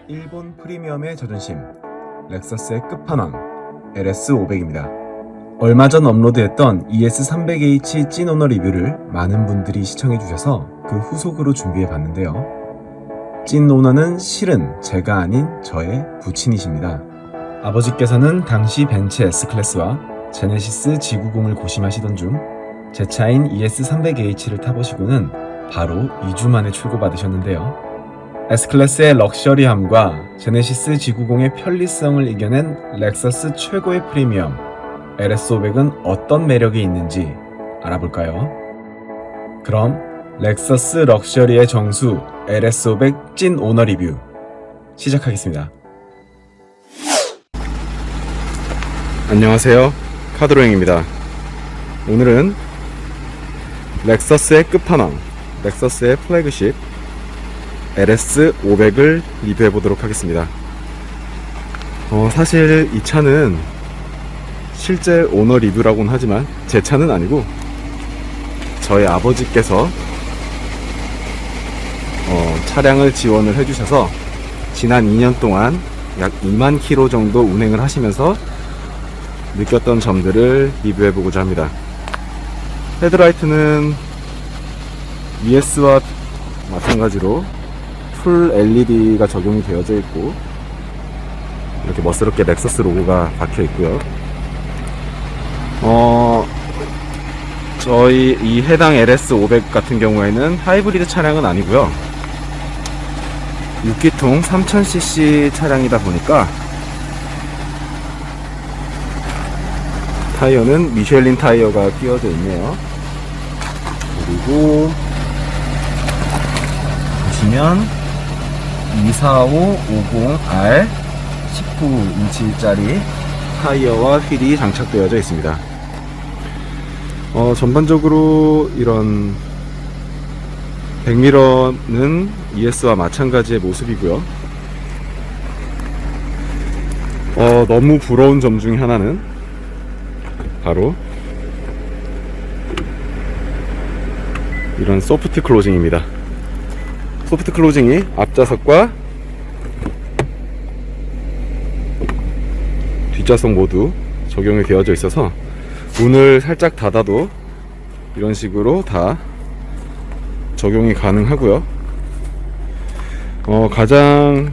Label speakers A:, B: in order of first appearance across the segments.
A: 일본 프리미엄의 자존심, 렉서스의 끝판왕 LS500입니다. 얼마 전 업로드했던 ES300H 찐 오너 리뷰를 많은 분들이 시청해주셔서 그 후속으로 준비해봤는데요. 찐 오너는 실은 제가 아닌 저의 부친이십니다. 아버지께서는 당시 벤츠 S클래스와 제네시스 G90을 고심하시던 중 제 차인 ES300H를 타보시고는 바로 2주 만에 출고받으셨는데요. S클래스의 럭셔리함과 제네시스 G90의 편리성을 이겨낸 렉서스 최고의 프리미엄 LS500은 어떤 매력이 있는지 알아볼까요? 그럼 렉서스 럭셔리의 정수 LS500 찐 오너 리뷰 시작하겠습니다. 안녕하세요, 카드로잉입니다. 오늘은 렉서스의 끝판왕, 렉서스의 플래그십 LS500을 리뷰해 보도록 하겠습니다. 사실 이 차는 실제 오너 리뷰라고는 하지만 제 차는 아니고 저희 아버지께서 차량을 지원을 해주셔서 지난 2년 동안 약 2만 킬로 정도 운행을 하시면서 느꼈던 점들을 리뷰해 보고자 합니다. 헤드라이트는 ES와 마찬가지로 풀 LED가 적용이 되어져 있고 이렇게 멋스럽게 렉서스 로고가 박혀 있고요. 저희 이 해당 LS500 같은 경우에는 하이브리드 차량은 아니고요. 6기통 3000cc 차량이다 보니까 타이어는 미쉐린 타이어가 끼워져 있네요. 그리고 보시면 24550R 19인치짜리 타이어와 휠이 장착되어져 있습니다. 전반적으로 이런 백미러는 ES와 마찬가지의 모습이고요. 너무 부러운 점 중에 하나는 바로 이런 소프트 클로징입니다. 소프트 클로징이 앞좌석과 뒷좌석 모두 적용이 되어져 있어서 문을 살짝 닫아도 이런 식으로 다 적용이 가능하고요. 가장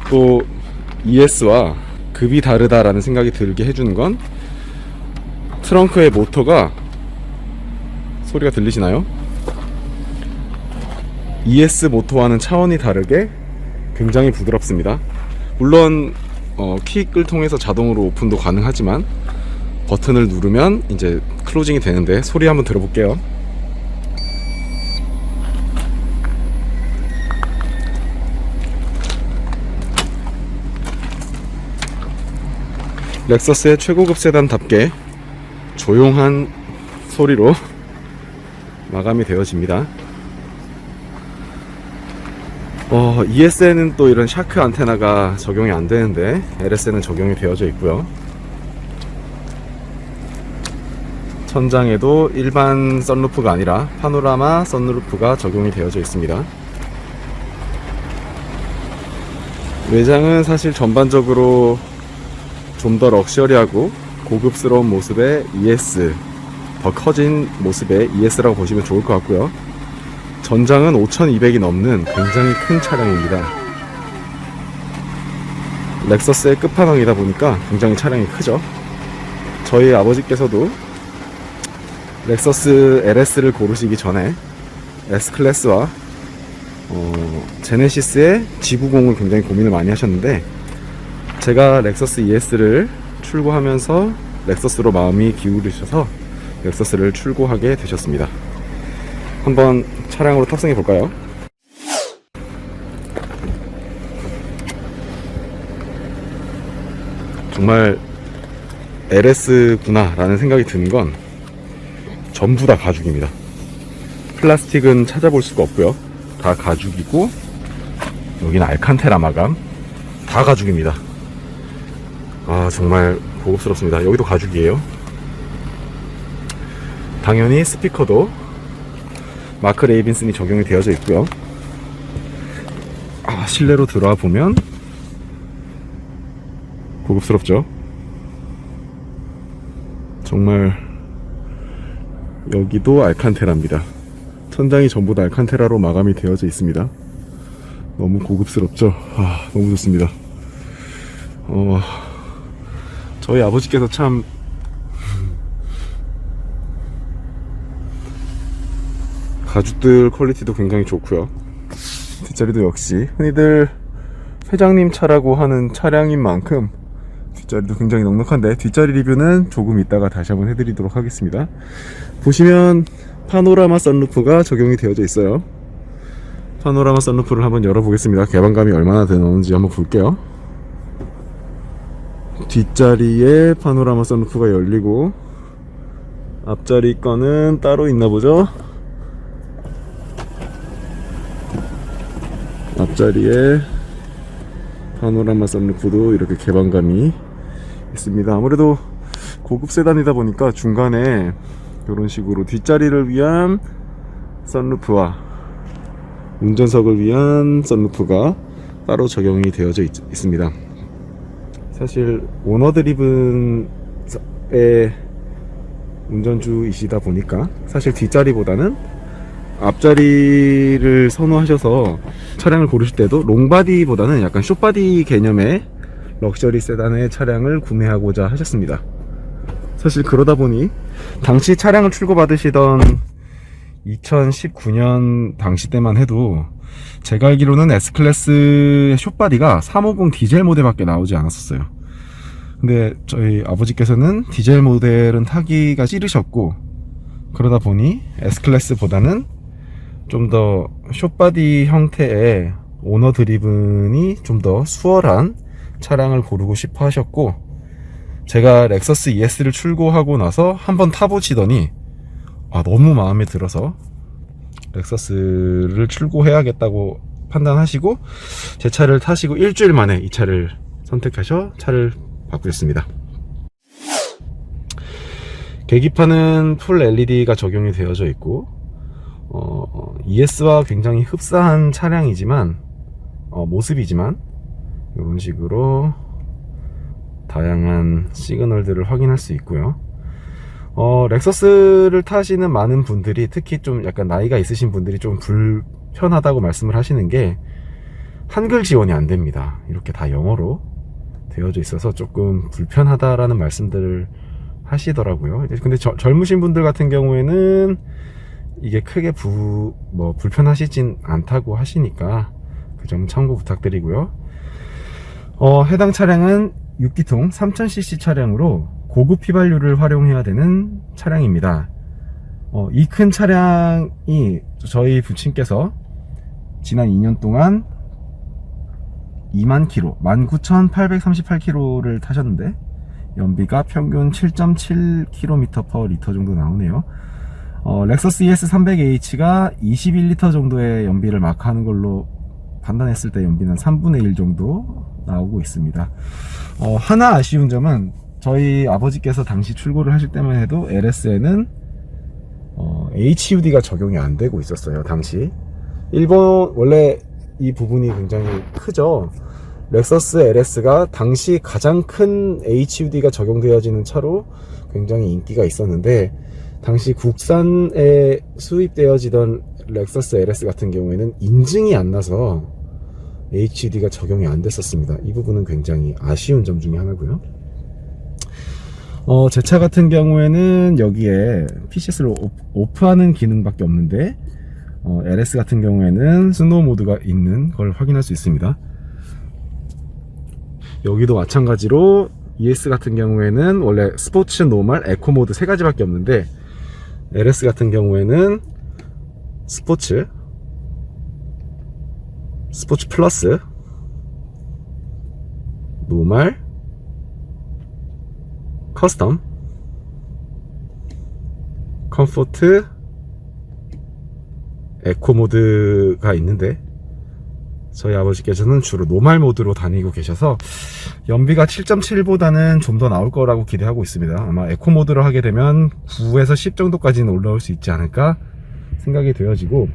A: 또 ES와 급이 다르다라는 생각이 들게 해주는 건 트렁크의 모터가, 소리가 들리시나요? ES 모터와는 차원이 다르게 굉장히 부드럽습니다. 물론 킥을 통해서 자동으로 오픈도 가능하지만 버튼을 누르면 이제 클로징이 되는데, 소리 한번 들어볼게요. 렉서스의 최고급 세단답게 조용한 소리로 마감이 되어집니다. ES에는 또 이런 샤크 안테나가 적용이 안 되는데 LS에는 적용이 되어져 있고요. 천장에도 일반 선루프가 아니라 파노라마 선루프가 적용이 되어져 있습니다. 외장은 사실 전반적으로 좀 더 럭셔리하고 고급스러운 모습의 ES, 더 커진 모습의 ES라고 보시면 좋을 것 같고요. 전장은 5200이 넘는 굉장히 큰 차량입니다. 렉서스의 끝판왕이다 보니까 굉장히 차량이 크죠. 저희 아버지께서도 렉서스 LS를 고르시기 전에 S클래스와 제네시스의 G90을 굉장히 고민을 많이 하셨는데, 제가 렉서스 ES를 출고하면서 렉서스로 마음이 기울으셔서 렉서스를 출고하게 되셨습니다. 한번 차량으로 탑승해 볼까요? 정말 LS구나 라는 생각이 드는 건 전부 다 가죽입니다. 플라스틱은 찾아볼 수가 없고요. 다 가죽이고, 여기는 알칸테라 마감, 다 가죽입니다. 정말 고급스럽습니다. 여기도 가죽이에요. 당연히 스피커도 마크 레이빈슨이 적용이 되어져 있고요. 실내로 들어와 보면 고급스럽죠. 정말 여기도 알칸테라입니다. 천장이 전부 다 알칸테라로 마감이 되어져 있습니다. 너무 고급스럽죠. 너무 좋습니다. 저희 아버지께서 참 가죽들 퀄리티도 굉장히 좋고요. 뒷자리도 역시 흔히들 회장님 차라고 하는 차량인 만큼 뒷자리도 굉장히 넉넉한데, 뒷자리 리뷰는 조금 이따가 다시 한번 해드리도록 하겠습니다. 보시면 파노라마 선루프가 적용이 되어져 있어요. 파노라마 선루프를 한번 열어보겠습니다. 개방감이 얼마나 되는지 한번 볼게요. 뒷자리에 파노라마 선루프가 열리고, 앞자리 거는 따로 있나보죠. 앞자리에 파노라마 선루프도 이렇게 개방감이 있습니다. 아무래도 고급 세단이다 보니까 중간에 이런 식으로 뒷자리를 위한 선루프와 운전석을 위한 선루프가 따로 적용이 되어져 있습니다. 사실 오너 드리븐의 운전주이시다 보니까 사실 뒷자리보다는 앞자리를 선호하셔서 차량을 고르실 때도 롱바디보다는 약간 숏바디 개념의 럭셔리 세단의 차량을 구매하고자 하셨습니다. 사실 그러다 보니 당시 차량을 출고받으시던 2019년 당시 때만 해도 제가 알기로는 S클래스의 숏바디가 350 디젤 모델밖에 나오지 않았었어요. 근데 저희 아버지께서는 디젤 모델은 타기가 싫으셨고, 그러다 보니 S클래스보다는 좀 더 숏바디 형태의 오너 드리븐이 좀 더 수월한 차량을 고르고 싶어 하셨고, 제가 렉서스 ES를 출고하고 나서 한번 타보시더니 너무 마음에 들어서 렉서스를 출고해야겠다고 판단하시고 제 차를 타시고 일주일 만에 이 차를 선택하셔 차를 바꾸셨습니다. 계기판은 풀 LED가 적용이 되어져 있고, ES와 굉장히 흡사한 차량이지만 모습이지만 이런 식으로 다양한 시그널들을 확인할 수 있고요. 렉서스를 타시는 많은 분들이, 특히 좀 약간 나이가 있으신 분들이 좀 불편하다고 말씀을 하시는 게 한글 지원이 안 됩니다. 이렇게 다 영어로 되어져 있어서 조금 불편하다라는 말씀들을 하시더라고요. 근데 젊으신 분들 같은 경우에는 이게 크게 불편하시진 않다고 하시니까 그 점 참고 부탁드리고요. 해당 차량은 6기통 3000cc 차량으로 고급 휘발유를 활용해야 되는 차량입니다. 이 큰 차량이 저희 부친께서 지난 2년 동안 2만 킬로, 19,838km를 타셨는데 연비가 평균 7.7km/L 정도 나오네요. 렉서스 ES 300H가 21L 정도의 연비를 마크하는 걸로 판단했을 때 연비는 3분의 1 정도 나오고 있습니다. 하나 아쉬운 점은 저희 아버지께서 당시 출고를 하실 때만 해도 LS에는 HUD가 적용이 안 되고 있었어요. 당시 일본 원래 이 부분이 굉장히 크죠. 렉서스 LS가 당시 가장 큰 HUD가 적용되어지는 차로 굉장히 인기가 있었는데, 당시 국산에 수입되어지던 렉서스 LS 같은 경우에는 인증이 안 나서 HUD가 적용이 안 됐었습니다. 이 부분은 굉장히 아쉬운 점 중에 하나고요. 제 차 같은 경우에는 여기에 PCS를 오프하는 기능밖에 없는데, LS 같은 경우에는 스노우 모드가 있는 걸 확인할 수 있습니다. 여기도 마찬가지로 ES 같은 경우에는 원래 스포츠, 노멀, 에코 모드 세 가지밖에 없는데, LS 같은 경우에는 스포츠 플러스, 노멀, 커스텀, 컴포트, 에코 모드가 있는데, 저희 아버지께서는 주로 노멀 모드로 다니고 계셔서 연비가 7.7보다는 좀 더 나올 거라고 기대하고 있습니다. 아마 에코 모드로 하게 되면 9에서 10 정도까지는 올라올 수 있지 않을까 생각이 되어지고,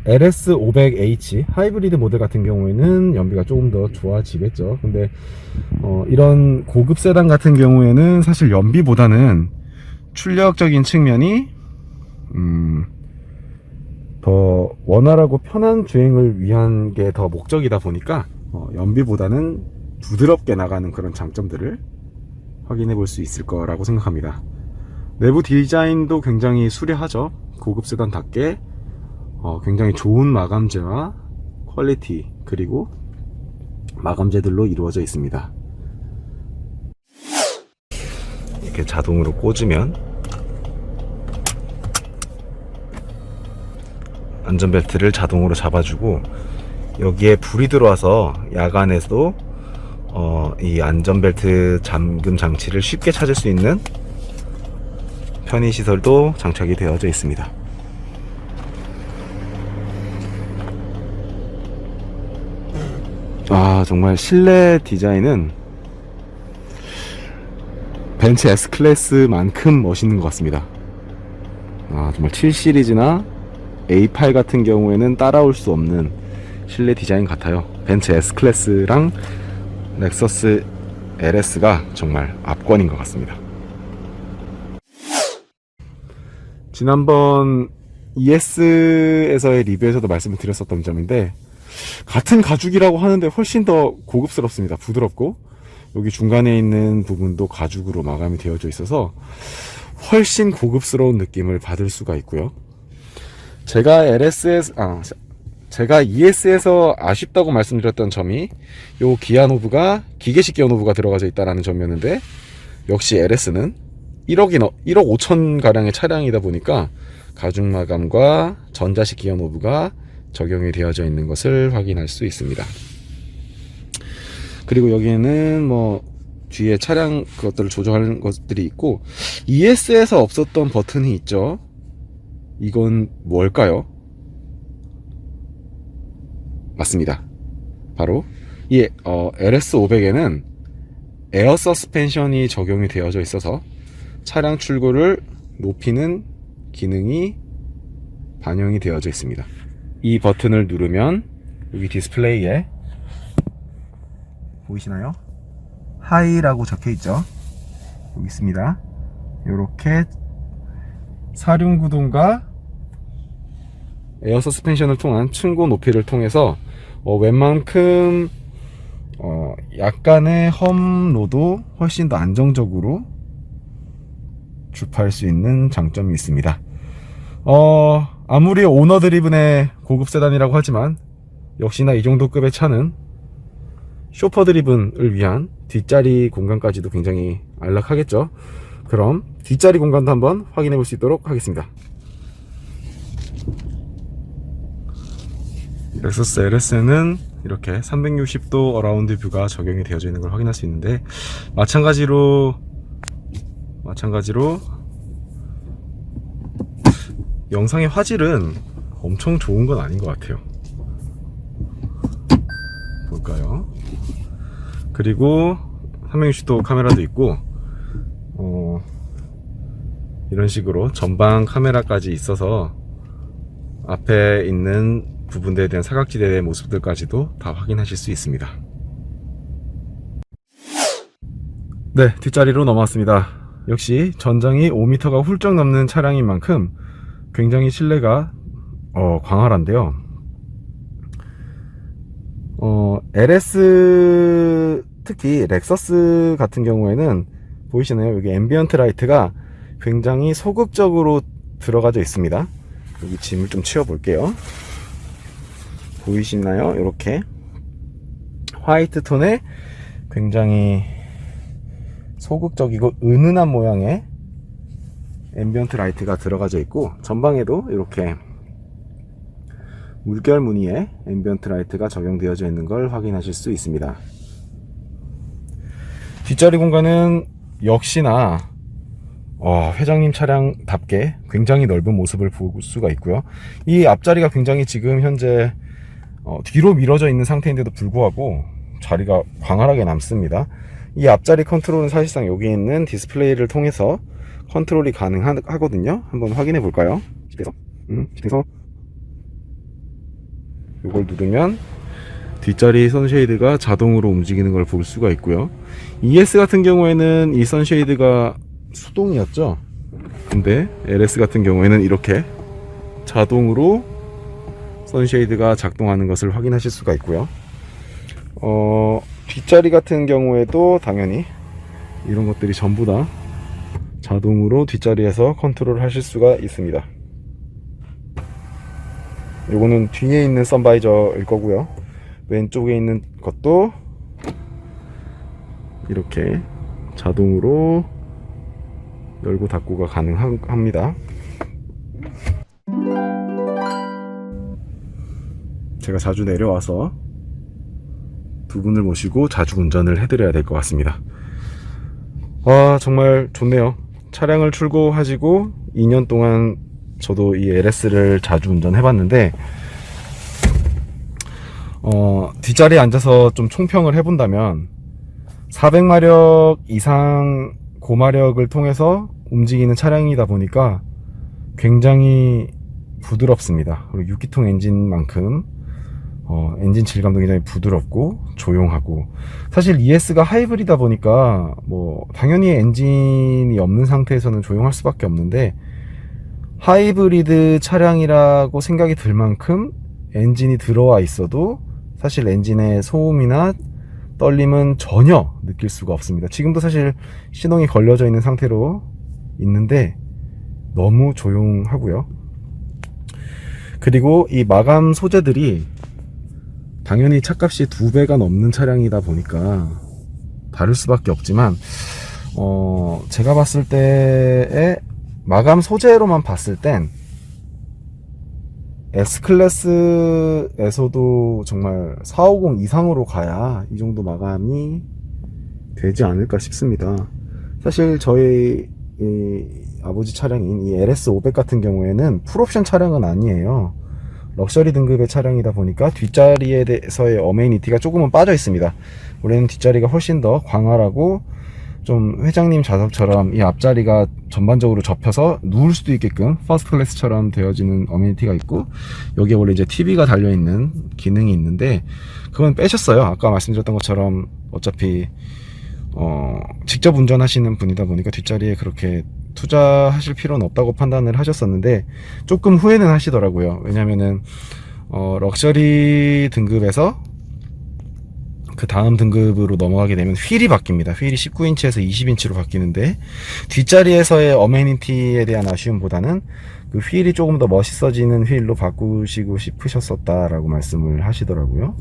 A: LS500H 하이브리드 모델 같은 경우에는 연비가 조금 더 좋아지겠죠. 근데 이런 고급 세단 같은 경우에는 사실 연비보다는 출력적인 측면이 더 원활하고 편한 주행을 위한 게 더 목적이다 보니까 연비보다는 부드럽게 나가는 그런 장점들을 확인해 볼 수 있을 거라고 생각합니다. 내부 디자인도 굉장히 수려하죠. 고급 세단답게 굉장히 좋은 마감재와 퀄리티 그리고 마감재들로 이루어져 있습니다. 이렇게 자동으로 꽂으면 안전벨트를 자동으로 잡아주고, 여기에 불이 들어와서 야간에도 이 안전벨트 잠금 장치를 쉽게 찾을 수 있는 편의시설도 장착이 되어져 있습니다. 정말 실내 디자인은 벤츠 S클래스만큼 멋있는 것 같습니다. 정말 7시리즈나 A8 같은 경우에는 따라올 수 없는 실내 디자인 같아요. 벤츠 S클래스랑 렉서스 LS가 정말 압권인 것 같습니다. 지난번 ES에서의 리뷰에서도 말씀을 드렸었던 점인데, 같은 가죽이라고 하는데 훨씬 더 고급스럽습니다. 부드럽고, 여기 중간에 있는 부분도 가죽으로 마감이 되어져 있어서 훨씬 고급스러운 느낌을 받을 수가 있고요. 제가 ES에서 아쉽다고 말씀드렸던 점이 요 기아 노브가 기계식 기어 노브가 들어가져 있다는 점이었는데, 역시 LS는 1억 5천 가량의 차량이다 보니까 가죽 마감과 전자식 기어 노브가 적용이 되어져 있는 것을 확인할 수 있습니다. 그리고 여기에는 뒤에 차량 그것들을 조정하는 것들이 있고, ES에서 없었던 버튼이 있죠. 이건 뭘까요? 맞습니다. 바로 이 LS500에는 에어 서스펜션이 적용이 되어져 있어서 차량 출고를 높이는 기능이 반영이 되어져 있습니다. 이 버튼을 누르면 여기 디스플레이에 보이시나요? 하이라고 적혀 있죠. 여기 있습니다. 이렇게 사륜구동과 에어 서스펜션을 통한 층고 높이를 통해서 웬만큼 약간의 험로도 훨씬 더 안정적으로 주파할 수 있는 장점이 있습니다. 아무리 오너 드리븐의 고급 세단이라고 하지만 역시나 이 정도 급의 차는 쇼퍼 드리븐을 위한 뒷자리 공간까지도 굉장히 안락하겠죠. 그럼 뒷자리 공간도 한번 확인해 볼 수 있도록 하겠습니다. 렉서스 LS는 이렇게 360도 어라운드 뷰가 적용이 되어져 있는 걸 확인할 수 있는데, 마찬가지로 영상의 화질은 엄청 좋은 건 아닌 것 같아요. 볼까요? 그리고 360도 카메라도 있고, 이런 식으로 전방 카메라까지 있어서 앞에 있는 부분들에 대한 사각지대의 모습들까지도 다 확인하실 수 있습니다. 네, 뒷자리로 넘어왔습니다. 역시 전장이 5m가 훌쩍 넘는 차량인 만큼 굉장히 실내가 광활한데요. LS, 특히 렉서스 같은 경우에는 보이시나요? 여기 앰비언트 라이트가 굉장히 소극적으로 들어가져 있습니다. 여기 짐을 좀 치워 볼게요. 보이시나요? 이렇게 화이트 톤의 굉장히 소극적이고 은은한 모양의 앰비언트 라이트가 들어가져 있고, 전방에도 이렇게 물결 무늬의 앰비언트 라이트가 적용되어져 있는 걸 확인하실 수 있습니다. 뒷자리 공간은 역시나 회장님 차량답게 굉장히 넓은 모습을 볼 수가 있고요. 이 앞자리가 굉장히 지금 현재 뒤로 미뤄져 있는 상태인데도 불구하고 자리가 광활하게 남습니다. 이 앞자리 컨트롤은 사실상 여기 있는 디스플레이를 통해서 컨트롤이 가능하거든요. 한번 확인해 볼까요? 집에서 이걸 누르면 뒷자리 선쉐이드가 자동으로 움직이는 걸 볼 수가 있고요. ES 같은 경우에는 이 선쉐이드가 수동이었죠. 근데 LS 같은 경우에는 이렇게 자동으로 선쉐이드가 작동하는 것을 확인하실 수가 있고요. 뒷자리 같은 경우에도 당연히 이런 것들이 전부 다 자동으로 뒷자리에서 컨트롤 하실 수가 있습니다. 요거는 뒤에 있는 선바이저일 거고요. 왼쪽에 있는 것도 이렇게 자동으로 열고 닫고가 가능합니다. 제가 자주 내려와서 두 분을 모시고 자주 운전을 해드려야 될 것 같습니다. 와, 정말 좋네요. 차량을 출고하시고 2년 동안 저도 이 LS를 자주 운전해봤는데 뒷자리에 앉아서 좀 총평을 해본다면 400마력 이상 고마력을 통해서 움직이는 차량이다 보니까 굉장히 부드럽습니다. 그리고 6기통 엔진만큼 엔진 질감도 굉장히 부드럽고 조용하고, 사실 ES가 하이브리드다 보니까 뭐 당연히 엔진이 없는 상태에서는 조용할 수밖에 없는데, 하이브리드 차량이라고 생각이 들 만큼 엔진이 들어와 있어도 사실 엔진의 소음이나 떨림은 전혀 느낄 수가 없습니다. 지금도 사실 시동이 걸려져 있는 상태로 있는데 너무 조용하고요. 그리고 이 마감 소재들이 당연히 차값이 2배가 넘는 차량이다 보니까 다를 수밖에 없지만, 제가 봤을 때의 마감 소재로만 봤을 땐 S클래스에서도 정말 450 이상으로 가야 이 정도 마감이 되지 않을까 싶습니다. 사실 저희 이 아버지 차량인 이 LS500 같은 경우에는 풀옵션 차량은 아니에요. 럭셔리 등급의 차량이다 보니까 뒷자리에 대해서의 어메니티가 조금은 빠져 있습니다. 원래는 뒷자리가 훨씬 더 광활하고 좀 회장님 좌석처럼 이 앞자리가 전반적으로 접혀서 누울 수도 있게끔 퍼스트 클래스처럼 되어지는 어메니티가 있고, 여기에 원래 이제 TV가 달려있는 기능이 있는데 그건 빼셨어요. 아까 말씀드렸던 것처럼 어차피 직접 운전하시는 분이다 보니까 뒷자리에 그렇게 투자하실 필요는 없다고 판단을 하셨었는데 조금 후회는 하시더라고요. 왜냐면은 럭셔리 등급에서 그 다음 등급으로 넘어가게 되면 휠이 바뀝니다. 휠이 19인치에서 20인치로 바뀌는데 뒷자리에서의 어메니티에 대한 아쉬움보다는 그 휠이 조금 더 멋있어지는 휠로 바꾸시고 싶으셨었다라고 말씀을 하시더라고요.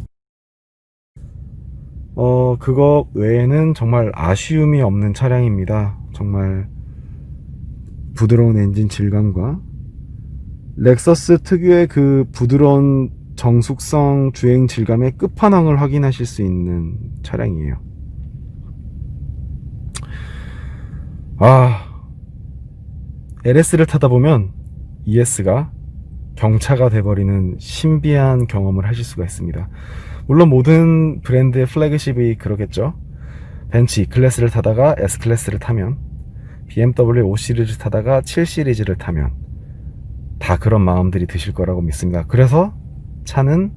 A: 그거 외에는 정말 아쉬움이 없는 차량입니다. 정말 부드러운 엔진 질감과 렉서스 특유의 그 부드러운 정숙성 주행 질감의 끝판왕을 확인하실 수 있는 차량이에요. LS를 타다 보면 ES가 경차가 돼버리는 신비한 경험을 하실 수가 있습니다. 물론 모든 브랜드의 플래그십이 그러겠죠. 벤츠 E클래스를 타다가 S클래스를 타면, BMW 5시리즈 타다가 7시리즈를 타면 다 그런 마음들이 드실 거라고 믿습니다. 그래서 차는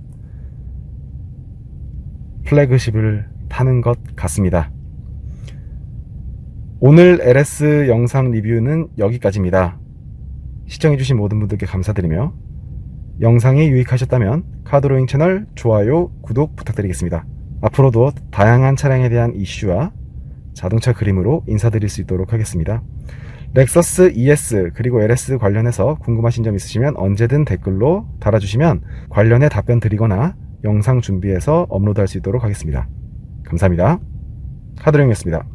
A: 플래그십을 타는 것 같습니다. 오늘 LS 영상 리뷰는 여기까지입니다. 시청해주신 모든 분들께 감사드리며 영상이 유익하셨다면 카드로잉 채널 좋아요, 구독 부탁드리겠습니다. 앞으로도 다양한 차량에 대한 이슈와 자동차 그림으로 인사드릴 수 있도록 하겠습니다. 렉서스 ES 그리고 LS 관련해서 궁금하신 점 있으시면 언제든 댓글로 달아주시면 관련해 답변 드리거나 영상 준비해서 업로드할 수 있도록 하겠습니다. 감사합니다. 카드로잉이었습니다.